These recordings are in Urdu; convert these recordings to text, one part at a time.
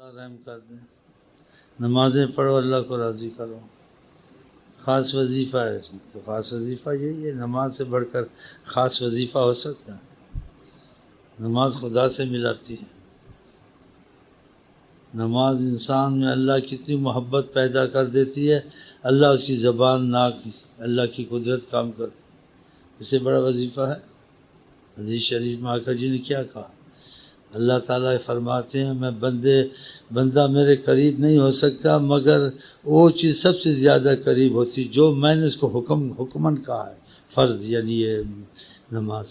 اللہ رحم کر دیں. نمازیں پڑھو، اللہ کو راضی کرو. خاص وظیفہ ہے تو خاص وظیفہ یہی ہے. نماز سے بڑھ کر خاص وظیفہ ہو سکتا ہے؟ نماز خدا سے ملاتی ہے. نماز انسان میں اللہ کی اتنی محبت پیدا کر دیتی ہے، اللہ اس کی زبان ناک اللہ کی قدرت کام کرتی ہے. اس سے بڑا وظیفہ ہے؟ حدیث شریف میں آقا جی نے کیا کہا؟ اللہ تعالیٰ فرماتے ہیں میں بندہ میرے قریب نہیں ہو سکتا مگر وہ چیز سب سے زیادہ قریب ہوتی جو میں نے اس کو حکمن کہا ہے، فرض یعنی یہ نماز.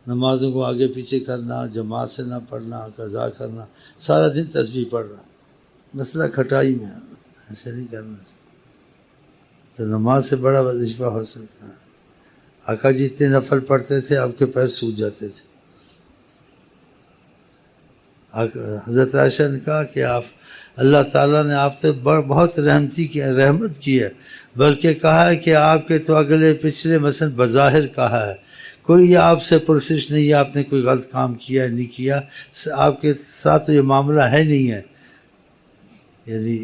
نمازوں کو آگے پیچھے کرنا، جماعت سے نہ پڑھنا، قضا کرنا، سارا دن تسبیح پڑھ رہا. مسئلہ کھٹائی میں ہے، ایسے نہیں کرنا. تو نماز سے بڑا وظیفہ ہو سکتا ہے. آقا جی اتنے نفل پڑھتے تھے آپ کے پیر سوج جاتے تھے. حضرت عائشہ نے کہا کہ اللہ تعالیٰ نے آپ سے بہت رحمت کی ہے، بلکہ کہا ہے کہ آپ کے تو اگلے پچھلے مثلا بظاہر کہا ہے کوئی آپ سے پرسش نہیں ہے آپ نے کوئی غلط کام کیا ہے نہیں کیا، آپ کے ساتھ یہ معاملہ ہے نہیں ہے، یعنی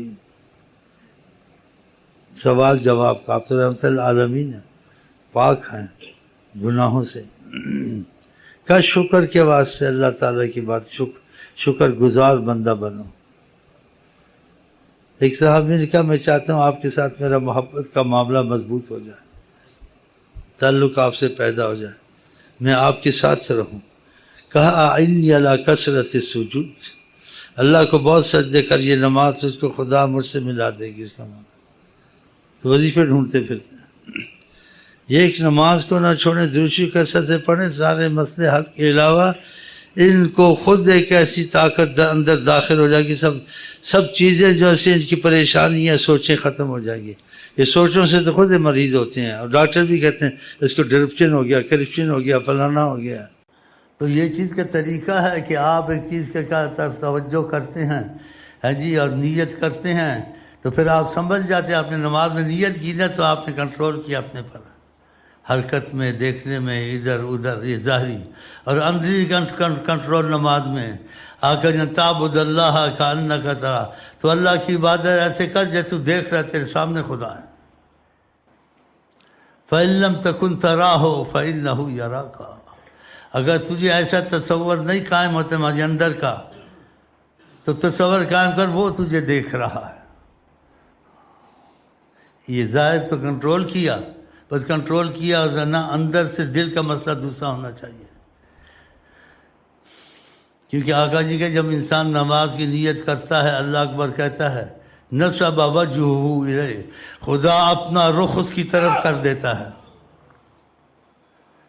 سوال جواب کا. آپ تو رحمت العالمین ہیں، پاک ہیں گناہوں سے. کا شکر کے واسطے اللہ تعالیٰ کی بات شکر گزار بندہ بنو. ایک صحابی نے کہا میں چاہتا ہوں آپ کے ساتھ میرا محبت کا معاملہ مضبوط ہو جائے، تعلق آپ سے پیدا ہو جائے، میں آپ کے ساتھ رہوں. کہا اعنی علی کثرت السجود، اللہ کو بہت سجدے کر، یہ نماز اس کو خدا مجھ سے ملا دے گی. اس کا معنی تو وظیفے ڈھونڈتے پھرتے ہیں. یہ ایک نماز کو نہ چھوڑیں، درود کثرت سے پڑھیں. سارے مسئلے حل کے علاوہ ان کو خود ایک ایسی طاقت اندر داخل ہو جائے گی، سب چیزیں جو ایسے ان کی پریشانیاں سوچیں ختم ہو جائیں گی. یہ سوچوں سے تو خود مریض ہوتے ہیں، اور ڈاکٹر بھی کہتے ہیں اس کو ڈرپشن ہو گیا، کرپشن ہو گیا، فلانا ہو گیا. تو یہ چیز کا طریقہ ہے کہ آپ ایک چیز کا توجہ کرتے ہیں ہاں جی، اور نیت کرتے ہیں تو پھر آپ سمجھ جاتے ہیں. آپ نے نماز میں نیت کی نا تو آپ نے کنٹرول کیا اپنے پر، حرکت میں، دیکھنے میں، ادھر ادھر، یہ ظاہری اور اندری کنٹرول. نماز میں آقا تعبد اللہ کأنک ترا، تو اللہ کی عبادت ایسے کر جیسے تو دیکھ رہا تیرے سامنے خدا ہے. فَإِن لَمْ تَكُنْ تَرَاهُ فَإِنَّهُ يَرَاكَ، اگر تجھے ایسا تصور نہیں قائم ہوتا تمہارے اندر کا تو تصور قائم کر، وہ تجھے دیکھ رہا ہے. یہ ظاہر تو کنٹرول کیا، بس کنٹرول کیا اور نہ اندر سے دل کا مسئلہ دوسرا ہونا چاہیے. کیونکہ آقا جی کہ جب انسان نماز کی نیت کرتا ہے اللہ اکبر کہتا ہے نصب وجہہ الیہ، خدا اپنا رخ اس کی طرف کر دیتا ہے.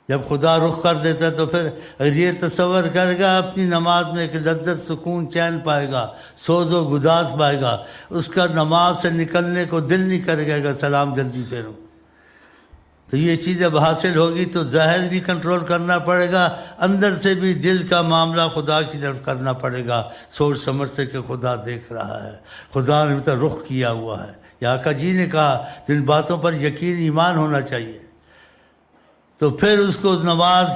جب خدا رخ کر دیتا ہے تو پھر یہ تصور کرے گا اپنی نماز میں ایک لذت، سکون، چین پائے گا، سوز و گداز پائے گا. اس کا نماز سے نکلنے کو دل نہیں کرے گا سلام جلدی پھیرو. تو یہ چیز جب حاصل ہوگی تو ظاہر بھی کنٹرول کرنا پڑے گا، اندر سے بھی دل کا معاملہ خدا کی طرف کرنا پڑے گا، سوچ سمجھ سے کہ خدا دیکھ رہا ہے، خدا نے تو رخ کیا ہوا ہے. یہ آقا جی نے کہا جن باتوں پر یقین ایمان ہونا چاہیے. تو پھر اس کو نماز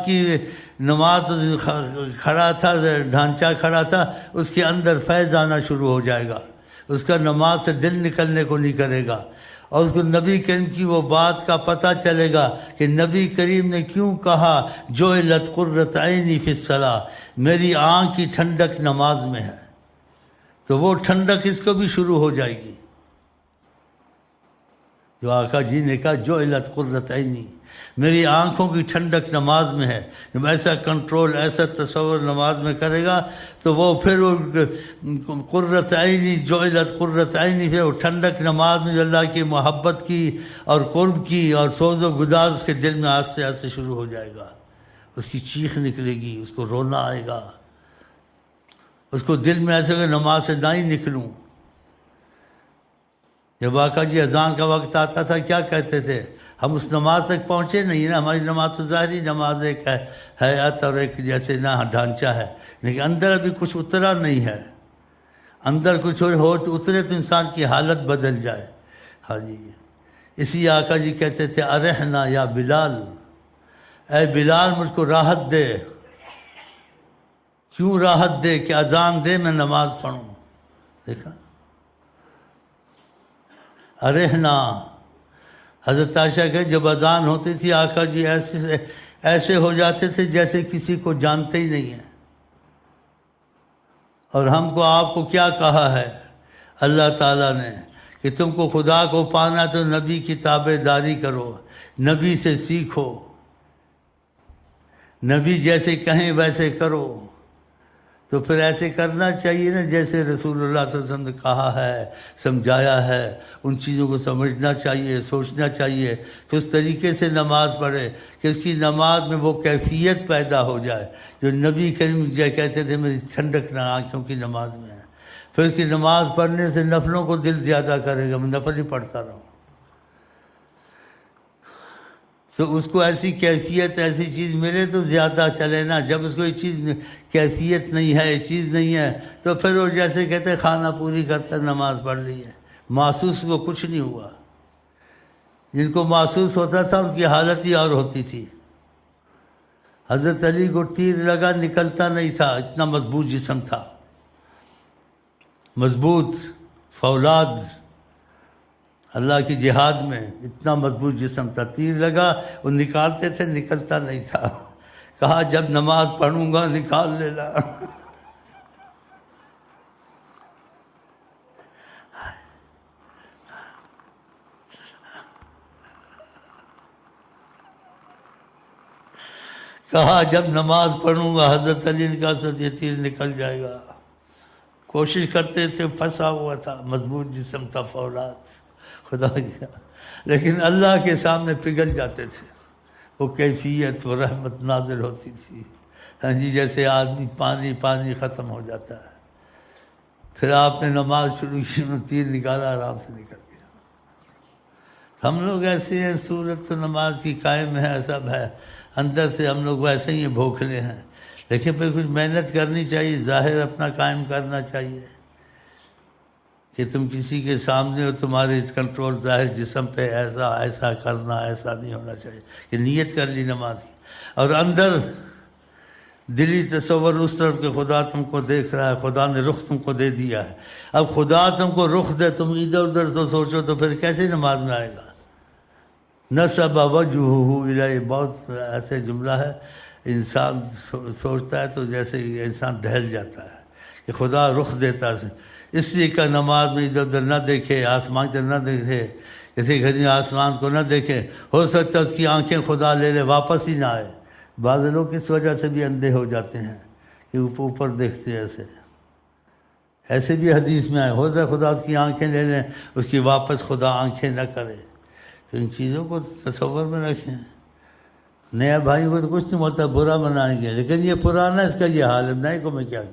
کھڑا تھا، ڈھانچہ کھڑا تھا، اس کے اندر فیض آنا شروع ہو جائے گا. اس کا نماز سے دل نکلنے کو نہیں کرے گا، اور اس کو نبی کریم کی وہ بات کا پتہ چلے گا کہ نبی کریم نے کیوں کہا جعلت قرۃ عینی فی الصلاۃ، میری آنکھ کی ٹھنڈک نماز میں ہے. تو وہ ٹھنڈک اس کو بھی شروع ہو جائے گی جو آقا جی نے کہا جعلت قرۃ عینی، میری آنکھوں کی ٹھنڈک نماز میں ہے. جب ایسا کنٹرول، ایسا تصور نماز میں کرے گا تو وہ پھر قرۃ عینی، جعلت قرۃ عینی، پھر وہ ٹھنڈک نماز میں جو اللہ کی محبت کی اور قرب کی اور سوز و گداز اس کے دل میں آہستہ آہستہ شروع ہو جائے گا. اس کی چیخ نکلے گی، اس کو رونا آئے گا، اس کو دل میں ایسے کہ نماز سے نہ ہی نکلوں. جب آقا جی اذان کا وقت آتا تھا کیا کہتے تھے؟ ہم اس نماز تک پہنچے نہیں نا، ہماری نماز تو ظاہری نماز ایک ہے، حیات اور ایک جیسے نہ ڈھانچہ ہے، لیکن اندر ابھی کچھ اترا نہیں ہے. اندر کچھ ہو تو اترے تو انسان کی حالت بدل جائے. ہاں جی، اسی آقا جی کہتے تھے ارحنا یا بلال، اے بلال مجھ کو راحت دے. کیوں راحت دے کہ اذان دے میں نماز پڑھوں. دیکھا ارہنا حضرت عائشہ کہ جب اذان ہوتی تھی آقا جی ایسے ہو جاتے تھے جیسے کسی کو جانتے ہی نہیں ہیں. اور ہم کو آپ کو کیا کہا ہے اللہ تعالیٰ نے کہ تم کو خدا کو پانا تو نبی کی تابع داری کرو، نبی سے سیکھو، نبی جیسے کہیں ویسے کرو. تو پھر ایسے کرنا چاہیے نا جیسے رسول اللہ صلی اللہ علیہ وسلم نے کہا ہے، سمجھایا ہے. ان چیزوں کو سمجھنا چاہیے، سوچنا چاہیے، تو اس طریقے سے نماز پڑھے کہ اس کی نماز میں وہ کیفیت پیدا ہو جائے جو نبی کریم کہتے تھے میری ٹھنڈک نہ آنکھوں کی نماز میں ہے. پھر اس کی نماز پڑھنے سے نفلوں کو دل زیادہ کرے گا، میں نفل ہی پڑھتا رہوں. تو اس کو ایسی کیفیت ایسی چیز ملے تو زیادہ چلے نا. جب اس کو یہ چیز کیفیت نہیں ہے، یہ چیز نہیں ہے، تو پھر وہ جیسے کہتے کھانہ پوری کرتا نماز پڑھ لی ہے، محسوس کو کچھ نہیں ہوا. جن کو محسوس ہوتا تھا ان کی حالت ہی اور ہوتی تھی. حضرت علی کو تیر لگا نکلتا نہیں تھا، اتنا مضبوط جسم تھا، مضبوط فولاد اللہ کی جہاد میں، اتنا مضبوط جسم تھا. تیر لگا وہ نکالتے تھے، نکلتا نہیں تھا. کہا جب نماز پڑھوں گا نکال لینا. کہا جب نماز پڑھوں گا حضرت علی نے کہا یہ تیر نکل جائے گا. کوشش کرتے تھے، پھنسا ہوا تھا، مضبوط جسم تھا، فولاد خدا کی، لیکن اللہ کے سامنے پگھل جاتے تھے. وہ کیفیت، وہ رحمت نازل ہوتی تھی. ہاں جی جیسے آدمی پانی ختم ہو جاتا ہے. پھر آپ نے نماز شروع کی، تیر نکالا، آرام سے نکل گیا. ہم لوگ ایسے ہیں، صورت تو نماز کی قائم ہے، سب ہے، اندر سے ہم لوگ ویسے ہی بھوکھلے ہیں. لیکن پھر کچھ محنت کرنی چاہیے، ظاہر اپنا قائم کرنا چاہیے کہ تم کسی کے سامنے ہو، تمہارے کنٹرول ظاہر جسم پہ ایسا کرنا، ایسا نہیں ہونا چاہیے. کہ نیت کر لی نماز کی، اور اندر دلی تصور اس طرف کہ خدا تم کو دیکھ رہا ہے، خدا نے رخ تم کو دے دیا ہے. اب خدا تم کو رخ دے، تم ادھر ادھر تو سوچو تو پھر کیسے نماز میں آئے گا. نصب وجہہ الیہ، بہت ایسے جملہ ہے، انسان سوچتا ہے تو جیسے انسان دہل جاتا ہے کہ خدا رخ دیتا ہے. اس لیے کا نماز میں ادھر ادھر نہ دیکھے، آسمان کی طرف نہ دیکھے، جیسے گھڑی آسمان کو نہ دیکھے. ہو سکتا ہے اس کی آنکھیں خدا لے لے، واپس ہی نہ آئے. بعض لوگ اس وجہ سے بھی اندھے ہو جاتے ہیں کہ اوپر دیکھتے ہیں. ایسے بھی حدیث میں آئے، ہو سکتا ہے خدا اس کی آنکھیں لے لیں، اس کی واپس خدا آنکھیں نہ کرے. تو ان چیزوں کو تصور میں رکھیں. نیا بھائی کو تو کچھ نہیں ہوتا، برا منائیں گے، لیکن یہ پرانا اس کا یہ حال ہے، نئے کو میں کیا کروں.